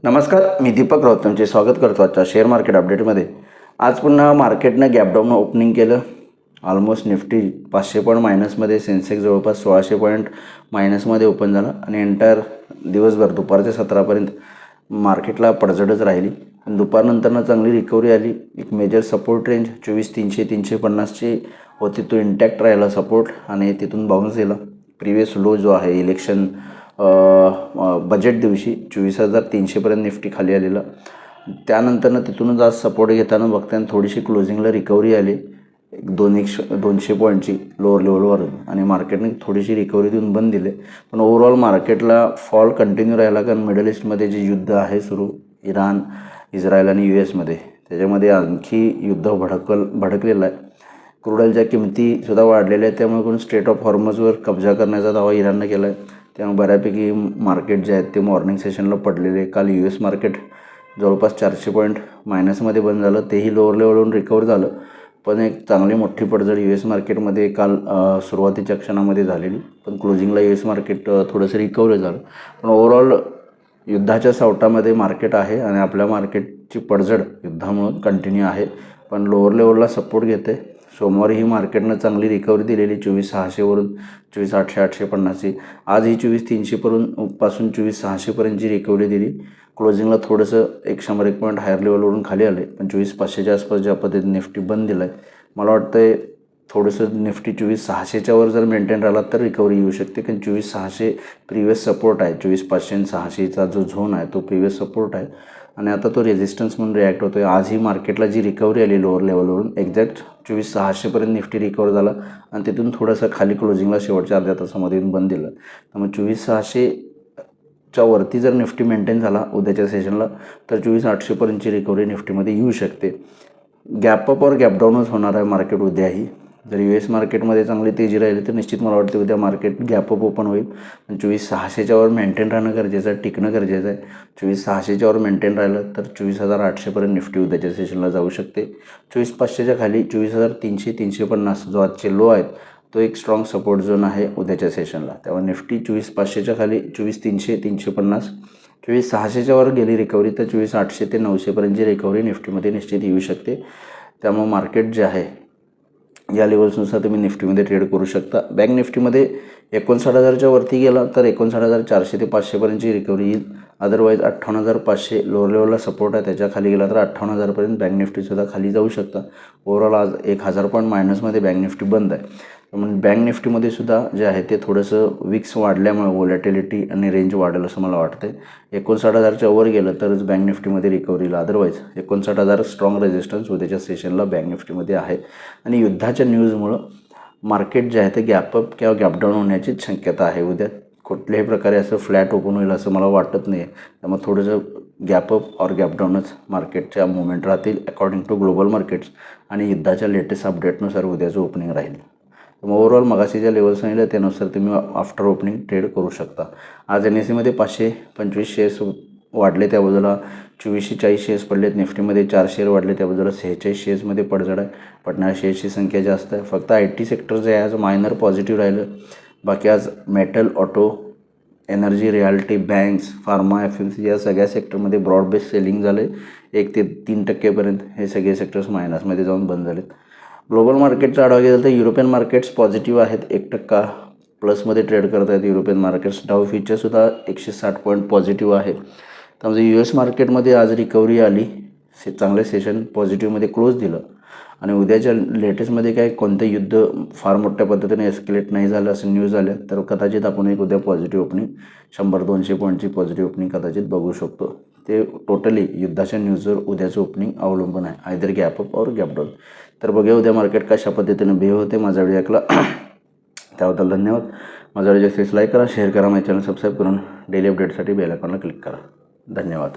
नमस्कार, मी दीपक राऊत तुमचे स्वागत करतो आजच्या शेअर मार्केट अपडेटमध्ये. आज पुन्हा मार्केटनं गॅपडाऊन ओपनिंग केलं. ऑलमोस्ट निफ्टी 500 पॉईंट मायनसमध्ये, सेन्सेक्स जवळपास 1600 पॉईंट मायनसमध्ये ओपन झाला आणि एंटायर दिवसभर दुपारच्या 17पर्यंत मार्केटला पडझडच राहिली. पण दुपारनंतरनं चांगली रिकव्हरी आली. एक मेजर सपोर्ट रेंज 24,300-350ची होती, तो इंटॅक्ट राहिला सपोर्ट आणि तिथून बाउन्स दिला. प्रिव्हियस लो जो आहे इलेक्शन बजेट दिवशी 24,300पर्यंत निफ्टी खाली आलेला. त्यानंतरनं तिथूनच आज सपोर्ट घेताना बघताना थोडीशी क्लोजिंगला रिकव्हरी आली, एक 200 पॉईंटची लोअर लेवलवरून, आणि मार्केटने थोडीशी रिकव्हरी देऊन बंद दिले. पण ओव्हरऑल मार्केटला फॉल कंटिन्यू राहिला, कारण मिडल ईस्टमध्ये जे युद्ध आहे सुरू, इराण, इस्रायल आणि US मध्ये, त्याच्यामध्ये आणखी युद्ध भडकलेलं आहे. क्रूड ऑइलच्या किमतीसुद्धा वाढलेल्या आहेत, त्यामुळे कोण स्ट्रेट ऑफ हॉर्मजवर कब्जा करण्याचा दावा इराणनं केला आहे. त्यामुळे बऱ्यापैकी मार्केट जे आहेत ते मॉर्निंग सेशनला पडलेले. काल US मार्केट जवळपास 400 पॉईंट मायनसमध्ये बंद झालं, तेही लोअर लेवलवरून रिकवर झालं. पण एक चांगली मोठी पडझड US मार्केटमध्ये काल सुरुवातीच्या क्षणामध्ये झालेली. पण क्लोजिंगला US मार्केट थोडंसं रिकवर झालं. पण ओव्हरऑल युद्धाच्या सावटामध्ये मार्केट आहे आणि आपल्या मार्केटची पडझड युद्धामुळे कंटिन्यू आहे, पण लोअर लेवलला सपोर्ट घेते. सोमवारी ही मार्केटनं चांगली रिकव्हरी दिलेली 24,600वरून 24,800-850ची. आज ही 24,300 पासून 24,600पर्यंतची रिकव्हरी दिली. क्लोजिंगला थोडंसं 100 पॉईंट हायर लेवलवरून खाली आले, पण 24,500च्या आसपास ज्या पद्धतीने निफ्टी बंद दिला आहे, मला वाटतं आहे थोडंसं निफ्टी 24,600च्यावर जर मेंटेन राहिला तर रिकव्हरी येऊ शकते. कारण 24,600 प्रिव्हियस सपोर्ट आहे. 24,500 आणि 600चा जो झोन आहे तो प्रिव्हियस सपोर्ट आहे आणि आता तो रेझिस्टन्स म्हणून रिॲक्ट होतो आहे. आज ही मार्केटला जी रिकव्हरी आली लोअर लेवलवरून, एक्झॅक्ट 24,600पर्यंत निफ्टी रिकवर झाला आणि तिथून थोडंसं खाली क्लोजिंगला शेवटच्या अर्ध्या तासामध्ये येऊन बंद दिलं. त्यामुळे 24,600च्या वरती जर निफ्टी मेंटेन झाला उद्याच्या सेशनला तर 24,800पर्यंतची रिकव्हरी निफ्टीमध्ये येऊ शकते. गॅप अप और गॅप डाऊनच होणार आहे मार्केट उद्याही. जर US मार्केटमध्ये चांगली तेजी राहिली तर निश्चित मला वाटते उद्या मार्केट गॅप अप ओपन होईल. पण 24,600च्यावर मेंटेन राहणं गरजेचं आहे, टिकणं गरजेचं आहे. 24,600च्यावर मेंटेन राहिलं तर 24,800पर्यंत निफ्टी उद्याच्या सेशनला जाऊ शकते. 24,500च्या खाली 24,300-350 जो आजचे लो आहेत तो एक स्ट्रॉंग सपोर्ट झोन आहे उद्याच्या सेशनला. तेव्हा निफ्टी 24,500च्या खाली 24,300-350, 24,600च्यावर गेली रिकव्हरी तर 24,800 ते 900पर्यंतची रिकव्हरी निफ्टीमध्ये निश्चित येऊ शकते. त्यामुळे मार्केट जे आहे या लेवल्सनुसार तुम्ही निफ्टीमध्ये ट्रेड करू शकता. बँक निफ्टीमध्ये 59,000च्या वरती गेला तर 59,400 ते 500पर्यंतची रिकव्हरी येईल. अदरवाईज 58,500 लोअर लेवलला सपोर्ट आहे, त्याच्या खाली गेला तर 58,000पर्यंत बँक निफ्टीसुद्धा खाली जाऊ शकता. ओव्हरऑल आज 1,000 पॉईंट मायनसमध्ये बँक निफ्टी बंद आहे. म्हणून बँक निफ्टीमध्ये सुद्धा जे आहे ते थोडंसं विक्स वाढल्यामुळे व्हॉलॅटिलिटी आणि रेंज वाढेल असं मला वाटतं. 59,000च्या वर गेलं तरच बँक निफ्टीमध्ये रिकव्हरी येईल. अदरवाईज 59,000 स्ट्रॉंग रेजिस्टन्स उद्याच्या सेशनला बँक निफ्टीमध्ये आहे. आणि युद्धाच्या न्यूजमुळं मार्केट जे आहे ते गॅपअप किंवा गॅपडाऊन होण्याचीच शक्यता आहे. उद्या कुठल्याही प्रकारे असं फ्लॅट ओपन होईल असं मला वाटत नाही आहे. त्यामुळे थोडंसं गॅपअप और गॅपडाऊनच मार्केटच्या मुवमेंट राहतील अकॉर्डिंग टू ग्लोबल मार्केट्स आणि युद्धाच्या लेटेस्ट अपडेटनुसार उद्याचं ओपनिंग राहील. त्यामुळे ओव्हरऑल मगाशी ज्या लेवल सांगितलं त्यानुसार तुम्ही आफ्टर ओपनिंग ट्रेड करू शकता. आज NSEमध्ये 525 शेअर्स वाढले, त्या बाजूला 2440 शेअर्स पडलेत. निफ्टीमध्ये 4 शेअर वाढले, त्या बाजूला 46 शेअर्समध्ये पडझड आहे. पडणाऱ्या शेअर्सची संख्या जास्त आहे. फक्त IT सेक्टर जे आहे आज मायनर पॉझिटिव्ह राहिलं. बाकी आज metal, auto, energy, reality, banks, pharma, FMCG या सगळ्या सेक्टरमध्ये ब्रॉड बेस सेलिंग झाले. 1 ते 3% हे सगळे सेक्टर्स मायनसमध्ये जाऊन बंद झालेत. ग्लोबल मार्केटचा आढावा घेतला तर युरोपियन मार्केट्स पॉझिटिव्ह आहेत, 1% प्लसमध्ये ट्रेड करत आहेत युरोपियन मार्केट्स. डाऊ फ्युचरसुद्धा 160 पॉईंट पॉझिटिव्ह आहे. त्यामुळे US मार्केटमध्ये आज रिकव्हरी आली, चांगले सेशन पॉझिटिव्हमध्ये क्लोज दिलं. आणि उद्याच्या लेटेस्टमध्ये काय कोणतं युद्ध फार मोठ्या पद्धतीने एस्केलेट नाही झालं असं न्यूज आल्या तर कदाचित आपण एक उद्या पॉझिटिव्ह ओपनिंग 100-200 पॉईंटची पॉझिटिव्ह ओपनिंग कदाचित बघू शकतो. ते टोटली युद्धाच्या न्यूजवर उद्याचं ओपनिंग अवलंबून आहे, आयदर गॅप अप और गॅप डाऊन. तर बघूया उद्या मार्केट कशा पद्धतीने बिहेव होते. माझा व्हिडिओ ऐकला त्याबद्दल धन्यवाद. माझा व्हिडिओ जास्तीत लाईक करा, शेअर करा, माझ्या चॅनल सबस्क्राईब करून डेली अपडेटसाठी बेल आयकॉनला क्लिक करा. धन्यवाद.